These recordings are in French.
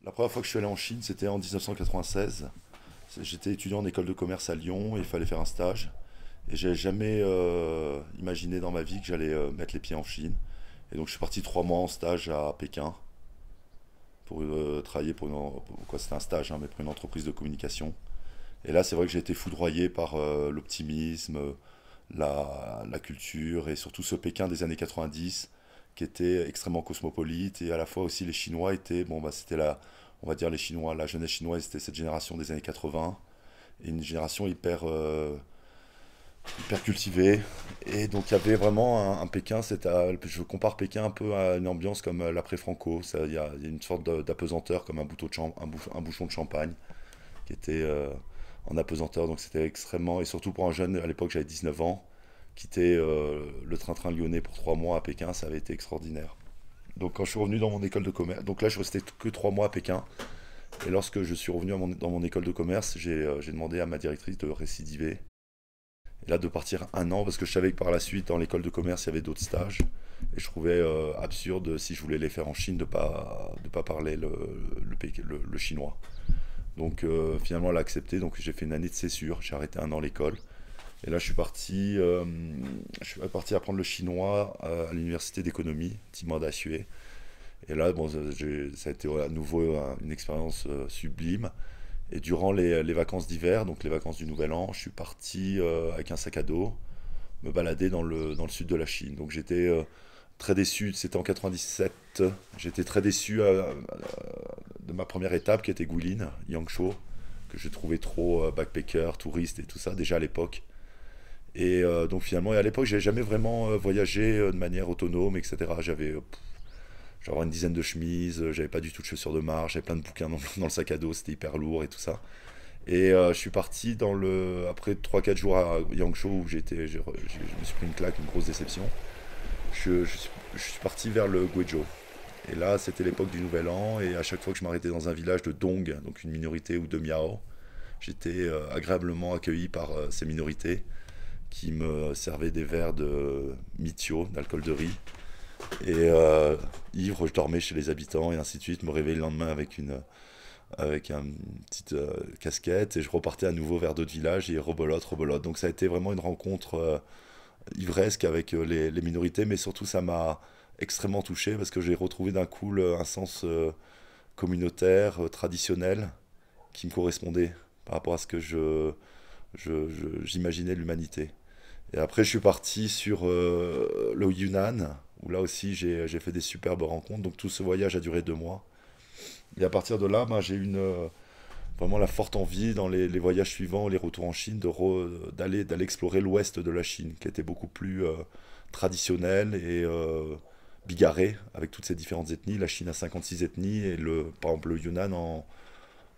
La première fois que je suis allé en Chine, c'était en 1996. J'étais étudiant en école de commerce à Lyon et il fallait faire un stage. Et j'avais jamais imaginé dans ma vie que j'allais mettre les pieds en Chine. Et donc je suis parti 3 mois en stage à Pékin pour travailler pour quoi c'était un stage, hein, mais pour une entreprise de communication. Et là, c'est vrai que j'ai été foudroyé par l'optimisme, la culture et surtout ce Pékin des années 90 qui était extrêmement cosmopolite et à la fois aussi les Chinois étaient, bon bah c'était on va dire les Chinois, la jeunesse chinoise c'était cette génération des années 80 et une génération hyper cultivée et donc il y avait vraiment un Pékin, je compare Pékin un peu à une ambiance comme l'après-Franco, il y a une sorte d'apesanteur comme un bouchon de champagne qui était en apesanteur. Donc c'était extrêmement, et surtout pour un jeune, à l'époque j'avais 19 ans, quitter le train-train lyonnais pour 3 mois à Pékin, ça avait été extraordinaire. Donc quand je suis revenu dans mon école de commerce, donc là je restais que 3 mois à Pékin, et lorsque je suis revenu dans mon école de commerce, j'ai demandé à ma directrice de récidiver, et là de partir un an, parce que je savais que par la suite dans l'école de commerce il y avait d'autres stages, et je trouvais absurde si je voulais les faire en Chine de pas parler le chinois. Donc finalement, elle a accepté. Donc j'ai fait une année de césure. J'ai arrêté un an l'école. Et là, je suis parti apprendre le chinois à l'université d'économie, Tsinghua Daxue. Et là, bon, ça a été à nouveau une expérience sublime. Et durant les vacances d'hiver, donc les vacances du Nouvel An, je suis parti avec un sac à dos me balader dans le sud de la Chine. Donc j'étais très déçu. C'était en 97. J'étais très déçu de ma première étape qui était Guilin, Yangshuo, que je trouvais trop backpacker, touriste et tout ça déjà à l'époque. Et donc finalement, et à l'époque, j'avais jamais vraiment voyagé de manière autonome, etc. J'avais une dizaine de chemises, j'avais pas du tout de chaussures de marche, j'avais plein de bouquins dans le sac à dos, c'était hyper lourd et tout ça. Et je suis parti après 3 4 jours à Yangshuo où je me suis pris une claque, une grosse déception. Je suis parti vers le Guizhou. Et là, c'était l'époque du Nouvel An, et à chaque fois que je m'arrêtais dans un village de Dong, donc une minorité, ou de Miao, j'étais agréablement accueilli par ces minorités qui me servaient des verres de mitio, d'alcool de riz. Et ivre, je dormais chez les habitants, et ainsi de suite, me réveillais le lendemain avec une petite casquette, et je repartais à nouveau vers d'autres villages, et rebolote, rebolote. Donc ça a été vraiment une rencontre ivresque avec les minorités, mais surtout ça m'a extrêmement touché parce que j'ai retrouvé d'un coup un sens communautaire, traditionnel, qui me correspondait par rapport à ce que j'imaginais de l'humanité. Et après, je suis parti sur le Yunnan, où là aussi j'ai fait des superbes rencontres. Donc tout ce voyage a duré 2 mois. Et à partir de là, ben, j'ai eu vraiment la forte envie dans les voyages suivants, les retours en Chine, d'aller explorer l'ouest de la Chine, qui était beaucoup plus traditionnel et bigarré, avec toutes ces différentes ethnies. La Chine a 56 ethnies et par exemple le Yunnan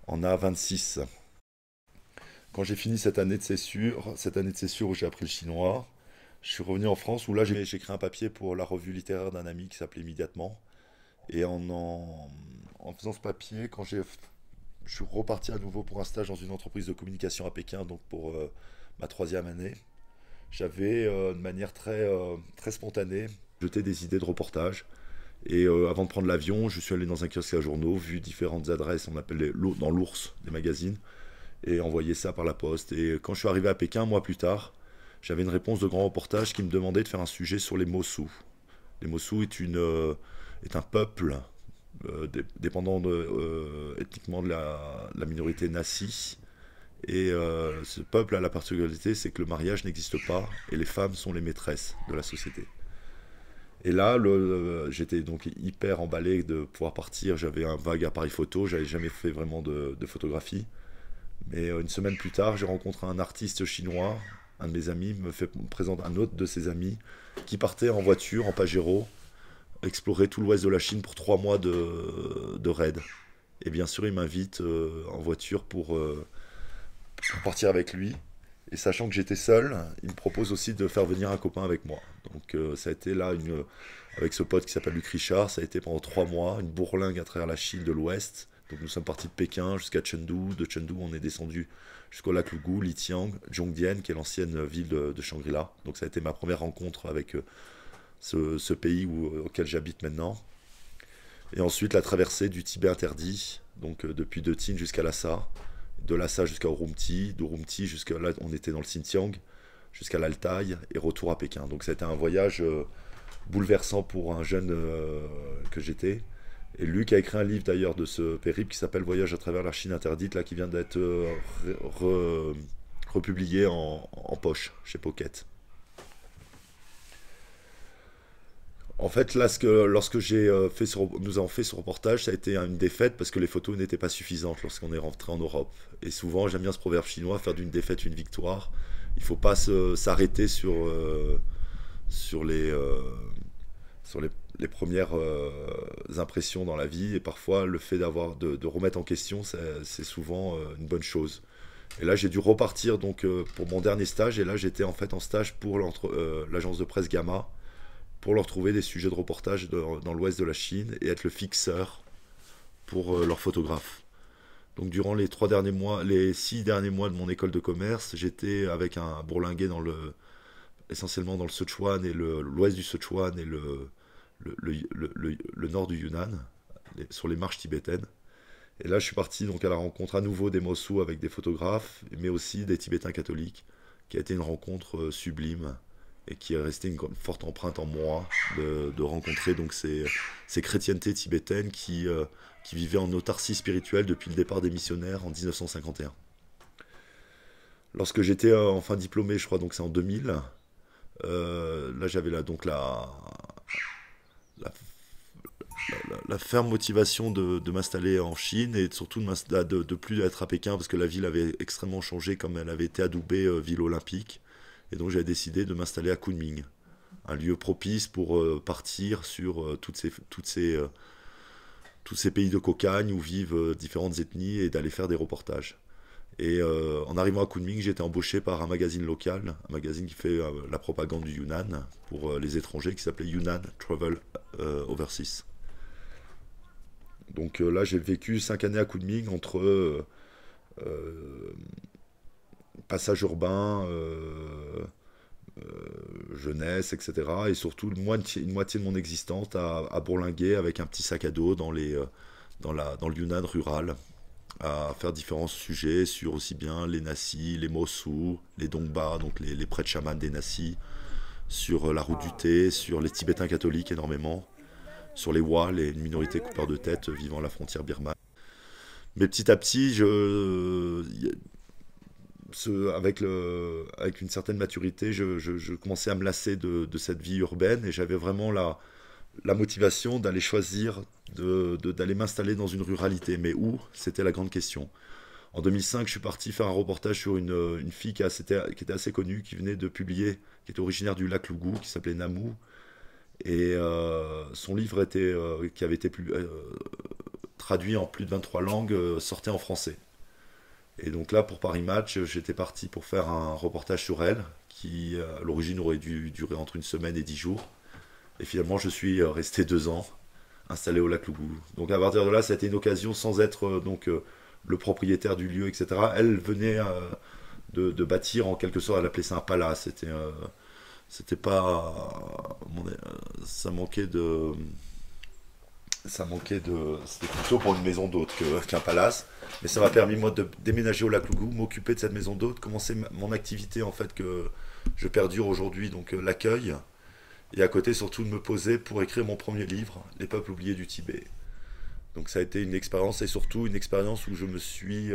en a 26. Quand j'ai fini cette année de césure où j'ai appris le chinois, je suis revenu en France où là j'ai écrit un papier pour la revue littéraire d'un ami qui s'appelait Immédiatement. Et en faisant ce papier, je suis reparti à nouveau pour un stage dans une entreprise de communication à Pékin, donc pour ma 3e année. J'avais de manière très spontanée jeté des idées de reportage. Et avant de prendre l'avion, je suis allé dans un kiosque à journaux, vu différentes adresses, on appelle dans l'ours des magazines, et envoyé ça par la poste. Et quand je suis arrivé à Pékin, un mois plus tard, j'avais une réponse de grand reportage qui me demandait de faire un sujet sur les Mossous. Les Mossous est un peuple dépendant ethniquement de la minorité Nassi. Et ce peuple a la particularité, c'est que le mariage n'existe pas et les femmes sont les maîtresses de la société. Et là, j'étais donc hyper emballé de pouvoir partir. J'avais un vague appareil photo, j'avais jamais fait vraiment de photographie. Mais une semaine plus tard, j'ai rencontré un artiste chinois, un de mes amis, me présente un autre de ses amis, qui partait en voiture, en Pajero, explorer tout l'ouest de la Chine pour 3 mois de raid. Et bien sûr, il m'invite en voiture pour partir avec lui. Et sachant que j'étais seul, il me propose aussi de faire venir un copain avec moi. Donc ça a été là, avec ce pote qui s'appelle Luc Richard, ça a été pendant 3 mois, une bourlingue à travers la Chine de l'Ouest. Donc nous sommes partis de Pékin jusqu'à Chengdu. De Chengdu, on est descendu jusqu'au lac Lugu, Litiang, Zhongdian, qui est l'ancienne ville de Shangri-La. Donc ça a été ma première rencontre avec ce pays auquel j'habite maintenant. Et ensuite la traversée du Tibet interdit donc depuis De Tignes jusqu'à Lhasa, de Lhasa jusqu'à Urumqi, d'Urumqi jusqu'à là, on était dans le Xinjiang, jusqu'à l'Altaï et retour à Pékin. Donc ça a été un voyage bouleversant pour un jeune que j'étais. Et Luc a écrit un livre d'ailleurs de ce périple qui s'appelle Voyage à travers la Chine interdite, là qui vient d'être republié en poche chez Pocket. En fait, là, lorsque nous avons fait ce reportage, ça a été une défaite parce que les photos n'étaient pas suffisantes lorsqu'on est rentré en Europe. Et souvent, j'aime bien ce proverbe chinois, faire d'une défaite une victoire. Il ne faut pas s'arrêter sur les premières impressions dans la vie. Et parfois, le fait de remettre en question, c'est souvent une bonne chose. Et là, j'ai dû repartir donc pour mon dernier stage. Et là, j'étais en fait en stage pour l'agence de presse Gamma pour leur trouver des sujets de reportage dans l'ouest de la Chine et être le fixeur pour leurs photographes. Donc durant les 3 derniers mois, les 6 derniers mois de mon école de commerce, j'étais avec un bourlinguet essentiellement dans le Sichuan et l'ouest du Sichuan et le nord du Yunnan, sur les marches tibétaines. Et là, je suis parti donc à la rencontre à nouveau des Mossous avec des photographes, mais aussi des Tibétains catholiques, qui a été une rencontre sublime et qui est resté une forte empreinte en moi de rencontrer donc ces chrétientés tibétaines qui vivaient en autarcie spirituelle depuis le départ des missionnaires en 1951. Lorsque j'étais enfin diplômé, je crois donc c'est en 2000, là j'avais donc la, la ferme motivation de m'installer en Chine et surtout de plus être à Pékin parce que la ville avait extrêmement changé comme elle avait été adoubée ville olympique. Et donc j'avais décidé de m'installer à Kunming, un lieu propice pour partir sur tous ces pays de cocagne où vivent différentes ethnies et d'aller faire des reportages. Et en arrivant à Kunming, j'ai été embauché par un magazine local, un magazine qui fait la propagande du Yunnan pour les étrangers, qui s'appelait Yunnan Travel Overseas. Donc là, j'ai vécu 5 années à Kunming entre passage urbain, jeunesse, etc. Et surtout une moitié de mon existence à bourlinguer avec un petit sac à dos dans le Yunnan rural, à faire différents sujets sur aussi bien les Nassis, les Mossous, les Dongba, donc les prêtres chamans des Nassis, sur la route du thé, sur les Tibétains catholiques énormément, sur les Wa, les minorités coupeurs de tête vivant à la frontière birmane. Mais petit à petit, avec une certaine maturité, je commençais à me lasser de cette vie urbaine et j'avais vraiment la motivation d'aller choisir, d'aller m'installer dans une ruralité. Mais où? C'était la grande question. En 2005, je suis parti faire un reportage sur une fille qui était assez connue, qui venait de publier, qui était originaire du lac Lougou, qui s'appelait Namou. Et son livre qui avait été traduit en plus de 23 langues, sortait en français. Et donc là, pour Paris Match, j'étais parti pour faire un reportage sur elle, qui à l'origine aurait dû durer entre une semaine et 10 jours. Et finalement, je suis resté 2 ans installé au lac Lougou. Donc à partir de là, ça a été une occasion, sans être le propriétaire du lieu, etc. Elle venait de bâtir, en quelque sorte, elle appelait ça un palace. C'était pas... ça manquait de... C'était plutôt pour une maison d'hôte qu'un palace. Mais ça m'a permis, moi, de déménager au lac Lougou, m'occuper de cette maison d'hôte, commencer mon activité, en fait, que je perdure aujourd'hui, donc l'accueil. Et à côté, surtout, de me poser pour écrire mon premier livre, Les peuples oubliés du Tibet. Donc ça a été une expérience, et surtout une expérience où je me suis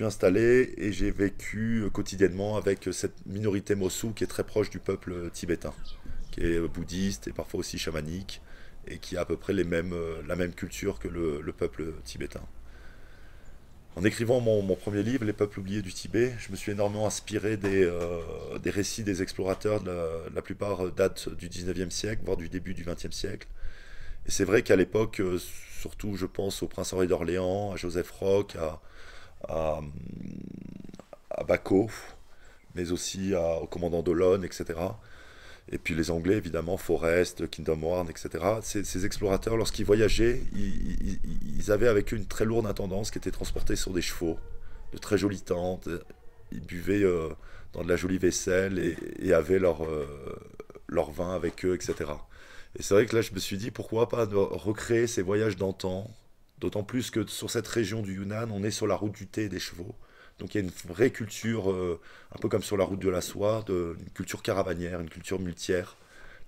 installé et j'ai vécu quotidiennement avec cette minorité mossou qui est très proche du peuple tibétain, qui est bouddhiste et parfois aussi chamanique, et qui a à peu près la même culture que le peuple tibétain. En écrivant mon premier livre, Les peuples oubliés du Tibet, je me suis énormément inspiré des récits des explorateurs. La plupart datent du 19e siècle, voire du début du 20e siècle. Et c'est vrai qu'à l'époque, surtout je pense au prince Henri d'Orléans, à Joseph Roch, à, à Baco, mais aussi au commandant d'Olonne, etc. Et puis les Anglais, évidemment, Forrest, Kingdom Warn, etc. Ces explorateurs, lorsqu'ils voyageaient, ils avaient avec eux une très lourde intendance qui était transportée sur des chevaux, de très jolies tentes. Ils buvaient dans de la jolie vaisselle et avaient leur vin avec eux, etc. Et c'est vrai que là, je me suis dit, pourquoi pas recréer ces voyages d'antan D'autant plus que sur cette région du Yunnan, on est sur la route du thé et des chevaux. Donc il y a une vraie culture, un peu comme sur la route de la soie, une culture caravanière, une culture muletière.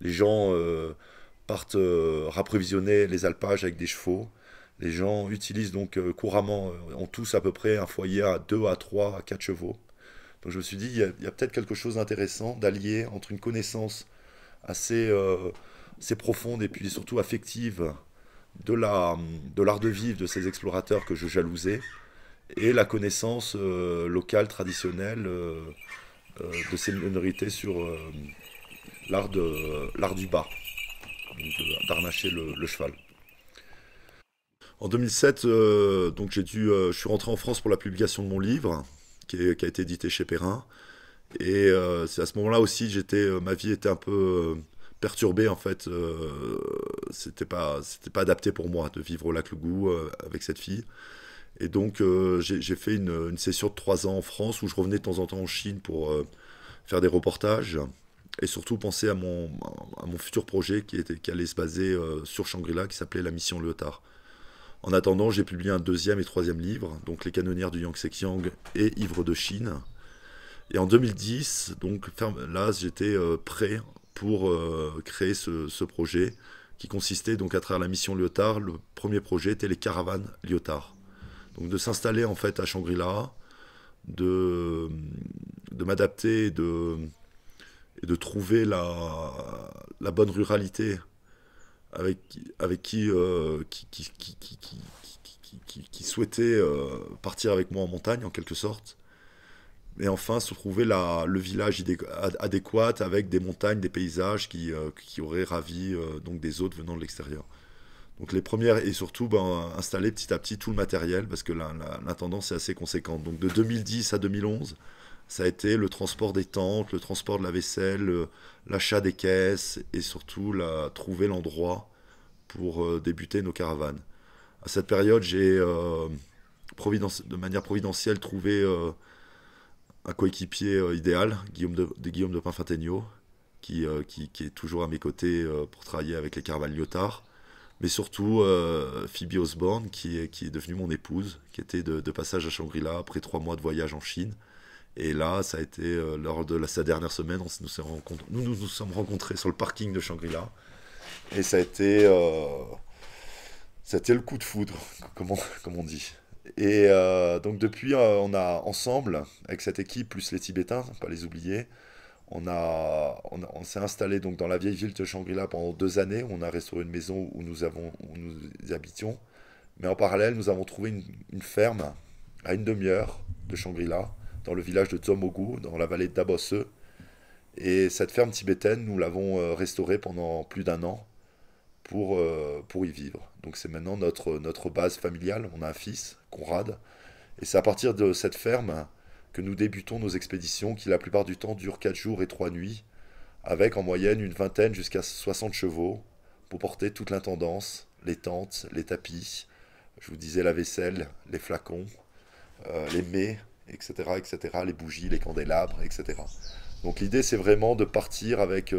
Les gens partent rapprovisionner les alpages avec des chevaux. Les gens utilisent donc couramment, ont tous à peu près un foyer à 2 à 3 à 4 chevaux. Donc je me suis dit, il y a peut-être quelque chose d'intéressant d'allier entre une connaissance assez, assez profonde et puis surtout affective de la, de l'art de vivre de ces explorateurs que je jalousais et la connaissance locale, traditionnelle de ces minorités sur l'art du bas, d'harnacher le cheval. En 2007, donc je suis rentré en France pour la publication de mon livre, qui a été édité chez Perrin. Et c'est à ce moment-là aussi, ma vie était un peu perturbée en fait. C'était pas adapté pour moi de vivre au lac Legoux avec cette fille. Et donc j'ai fait une session de 3 ans en France où je revenais de temps en temps en Chine pour faire des reportages et surtout penser à mon futur projet qui allait se baser sur Shangri-La, qui s'appelait La Mission Lyotard. En attendant, j'ai publié un deuxième et troisième livre, donc Les canonnières du Yangtze-Kiang et Ivres de Chine. Et en 2010, donc là, j'étais prêt pour créer ce projet qui consistait donc à travers la mission Lyotard. Le premier projet était les caravanes Lyotard. Donc de s'installer en fait à Shangri-La, de, de m'adapter et de trouver la bonne ruralité avec qui souhaitait partir avec moi en montagne en quelque sorte. Et enfin, se trouver le village adéquat avec des montagnes, des paysages qui auraient ravi donc des autres venant de l'extérieur. Donc les premières, et surtout installer petit à petit tout le matériel, parce que la tendance est assez conséquente. Donc de 2010 à 2011, ça a été le transport des tentes, le transport de la vaisselle, l'achat des caisses, et surtout trouver l'endroit pour débuter nos caravanes. À cette période, j'ai de manière providentielle trouvé un coéquipier idéal, Guillaume de Pinfintegno, qui est toujours à mes côtés pour travailler avec les caravanes Lyotard. Mais surtout Phoebe Osborne, qui est devenue mon épouse, qui était de passage à Shangri-La après 3 mois de voyage en Chine. Et là, ça a été lors de sa dernière semaine, nous sommes rencontrés sur le parking de Shangri-La. Et ça a été le coup de foudre, comme on dit. Et donc depuis, on a ensemble, avec cette équipe, plus les Tibétains, pas les oublier, on s'est installé donc dans la vieille ville de Shangri-La pendant 2 années. On a restauré une maison où nous habitions. Mais en parallèle, nous avons trouvé une ferme à une demi-heure de Shangri-La, dans le village de Tsomogu, dans la vallée de Dabosse. Et cette ferme tibétaine, nous l'avons restaurée pendant plus d'1 an pour y vivre. Donc c'est maintenant notre base familiale. On a un fils, Conrad. Et c'est à partir de cette ferme que nous débutons nos expéditions qui la plupart du temps durent 4 jours et 3 nuits, avec en moyenne une vingtaine jusqu'à 60 chevaux pour porter toute l'intendance, les tentes, les tapis, je vous disais la vaisselle, les flacons, les mets, etc., etc., les bougies, les candélabres, etc. Donc l'idée c'est vraiment de partir avec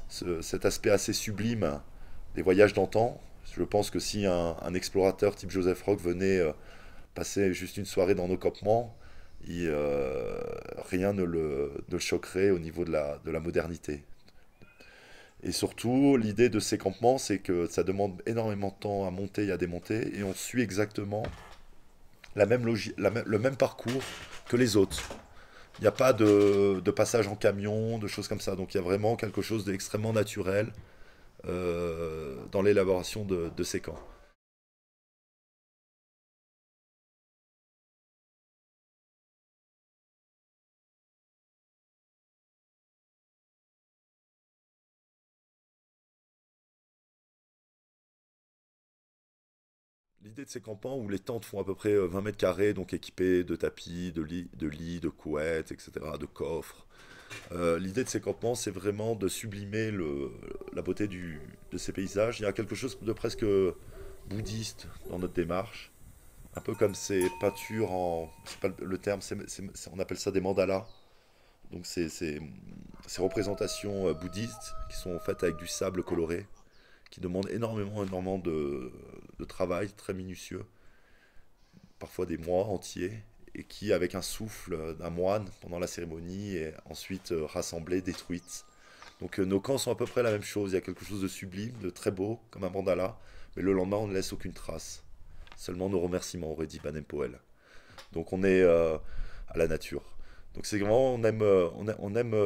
cet aspect assez sublime des voyages d'antan. Je pense que si un explorateur type Joseph Rock venait passer juste une soirée dans nos campements, rien ne le choquerait au niveau de la modernité. Et surtout, l'idée de ces campements, c'est que ça demande énormément de temps à monter et à démonter, et on suit exactement le même parcours que les autres. Il n'y a pas de passage en camion, de choses comme ça. Donc il y a vraiment quelque chose d'extrêmement naturel dans l'élaboration de ces camps. L'idée de ces campements où les tentes font à peu près 20 mètres carrés, donc équipés de tapis, de lits, de couettes, etc., de coffres. L'idée de ces campements, c'est vraiment de sublimer la beauté de ces paysages. Il y a quelque chose de presque bouddhiste dans notre démarche, un peu comme ces peintures c'est pas le terme, on appelle ça des mandalas. Donc ces représentations bouddhistes qui sont faites avec du sable coloré qui demandent énormément de travail très minutieux, parfois des mois entiers, et qui, avec un souffle d'un moine pendant la cérémonie, est ensuite rassemblée, détruite. Donc nos camps sont à peu près la même chose. Il y a quelque chose de sublime, de très beau, comme un mandala, mais le lendemain, on ne laisse aucune trace. Seulement nos remerciements, aurait dit Baden Powell. Donc on est à la nature. Donc c'est vraiment, on aime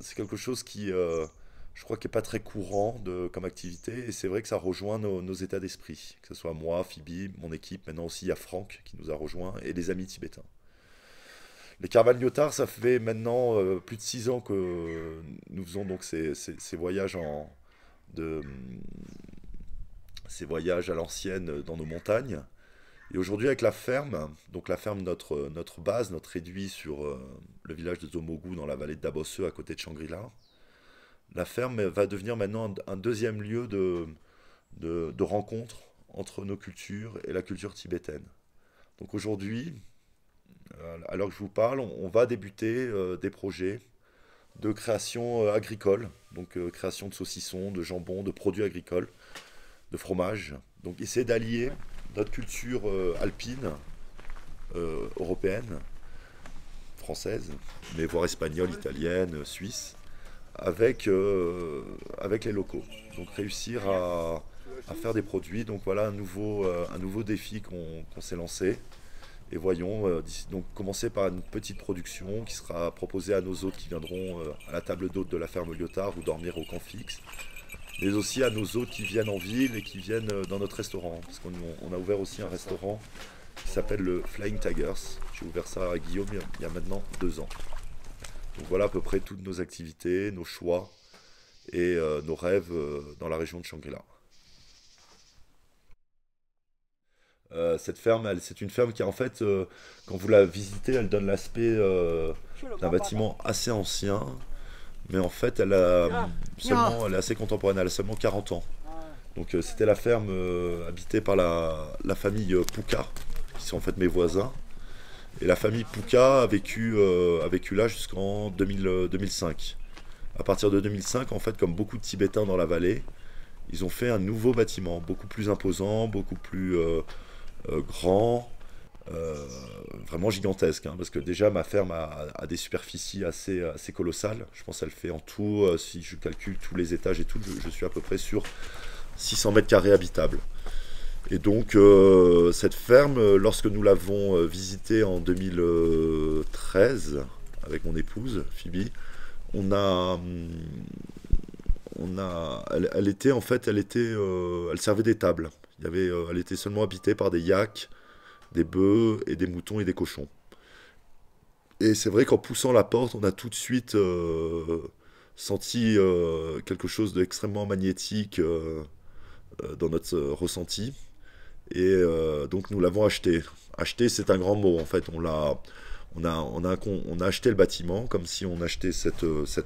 c'est quelque chose qui, je crois, qui est pas très courant comme activité. Et c'est vrai que ça rejoint nos états d'esprit. Que ce soit moi, Phoebe, mon équipe, maintenant aussi il y a Franck qui nous a rejoints, et les amis tibétains. Les caravans Lyotard, ça fait maintenant plus de 6 ans que nous faisons donc ces voyages de, ces voyages à l'ancienne dans nos montagnes. Et aujourd'hui, avec la ferme, donc la ferme, notre base, notre réduit sur le village de Zomogu dans la vallée de Dabosse, à côté de Shangri-La, la ferme va devenir maintenant un deuxième lieu de rencontre entre nos cultures et la culture tibétaine. Donc aujourd'hui, à l'heure que je vous parle, on va débuter des projets de création agricole, donc création de saucissons, de jambon, de produits agricoles, de fromage. Donc essayer d'allier notre culture alpine, européenne, française, mais voire espagnole, italienne, suisse, avec les locaux. Donc réussir à faire des produits. Donc voilà un nouveau défi qu'on s'est lancé. Et voyons, donc commencer par une petite production qui sera proposée à nos hôtes qui viendront à la table d'hôtes de la ferme Lyotard ou dormir au camp fixe, mais aussi à nos hôtes qui viennent en ville et qui viennent dans notre restaurant. Parce qu'on a ouvert aussi un restaurant qui s'appelle le Flying Tigers. J'ai ouvert ça à Guillaume il y a maintenant 2 ans. Donc voilà à peu près toutes nos activités, nos choix et nos rêves dans la région de Shangri-La. Cette ferme, c'est une ferme qui, en fait, quand vous la visitez, elle donne l'aspect d'un bâtiment assez ancien, mais en fait, elle est assez contemporaine, elle a seulement 40 ans. Donc, c'était la ferme habitée par la famille Pouka, qui sont en fait mes voisins. Et la famille Pouka a vécu là jusqu'en 2005. À partir de 2005, en fait, comme beaucoup de Tibétains dans la vallée, ils ont fait un nouveau bâtiment, beaucoup plus imposant, beaucoup plus grand, euh, vraiment gigantesque, hein, parce que déjà ma ferme a des superficies assez colossales. Je pense qu'elle fait en tout, si je calcule tous les étages et tout, je suis à peu près sur 600 mètres carrés habitables. Et donc cette ferme, lorsque nous l'avons visitée en 2013 avec mon épouse Phoebe, on a, elle était en fait, elle servait des tables. Elle était seulement habitée par des yaks, des bœufs et des moutons et des cochons. Et c'est vrai qu'en poussant la porte, on a tout de suite senti quelque chose d'extrêmement magnétique dans notre ressenti. Et donc nous l'avons acheté. Acheter, c'est un grand mot. En fait, on a acheté le bâtiment comme si on achetait cette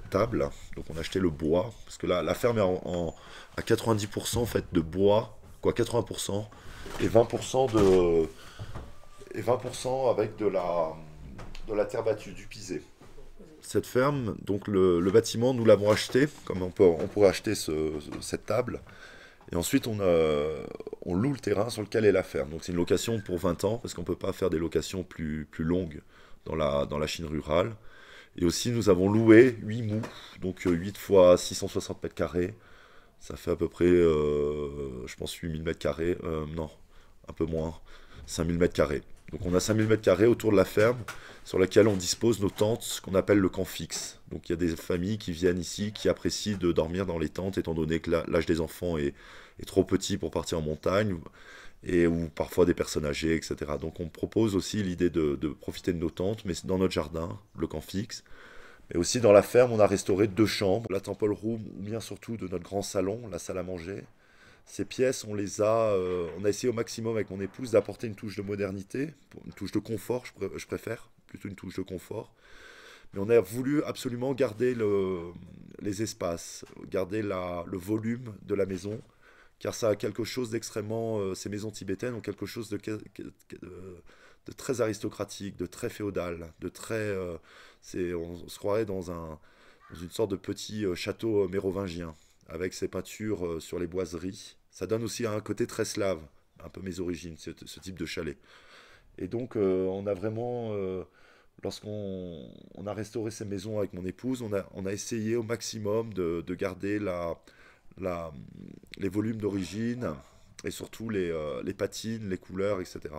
table. Donc on a acheté le bois. Parce que la ferme est à 90% faite de bois, quoi, 80%, et 20% et 20% avec de la terre battue, du pisé. Cette ferme, donc le bâtiment, nous l'avons acheté, comme on pourrait acheter cette table. Et ensuite, on loue le terrain sur lequel est la ferme. Donc c'est une location pour 20 ans, parce qu'on ne peut pas faire des locations plus longues dans la Chine rurale. Et aussi, nous avons loué 8 mous, donc 8 fois 660 mètres carrés. Ça fait à peu près, je pense, 8000 mètres carrés. Non, un peu moins, 5000 mètres carrés. Donc on a 5000 mètres carrés autour de la ferme sur laquelle on dispose nos tentes, ce qu'on appelle le camp fixe. Donc il y a des familles qui viennent ici, qui apprécient de dormir dans les tentes, étant donné que l'âge des enfants est trop petit pour partir en montagne, ou parfois des personnes âgées, etc. Donc on propose aussi l'idée de profiter de nos tentes, mais dans notre jardin, le camp fixe. Mais aussi dans la ferme, on a restauré 2 chambres, la temple room, ou bien surtout de notre grand salon, la salle à manger. Ces pièces, on a essayé au maximum avec mon épouse d'apporter une touche de modernité, une touche de confort, je préfère, plutôt une touche de confort. Mais on a voulu absolument garder les espaces, garder le volume de la maison, car ça a quelque chose d'extrêmement, ces maisons tibétaines ont quelque chose de très aristocratique, de très féodal, on se croirait dans une sorte de petit château mérovingien, avec ses peintures sur les boiseries. Ça donne aussi un côté très slave, un peu mes origines, ce type de chalet. Et donc, on a vraiment, lorsqu'on on a restauré ces maisons avec mon épouse, on a essayé au maximum de garder la, les volumes d'origine et surtout les patines, les couleurs, etc.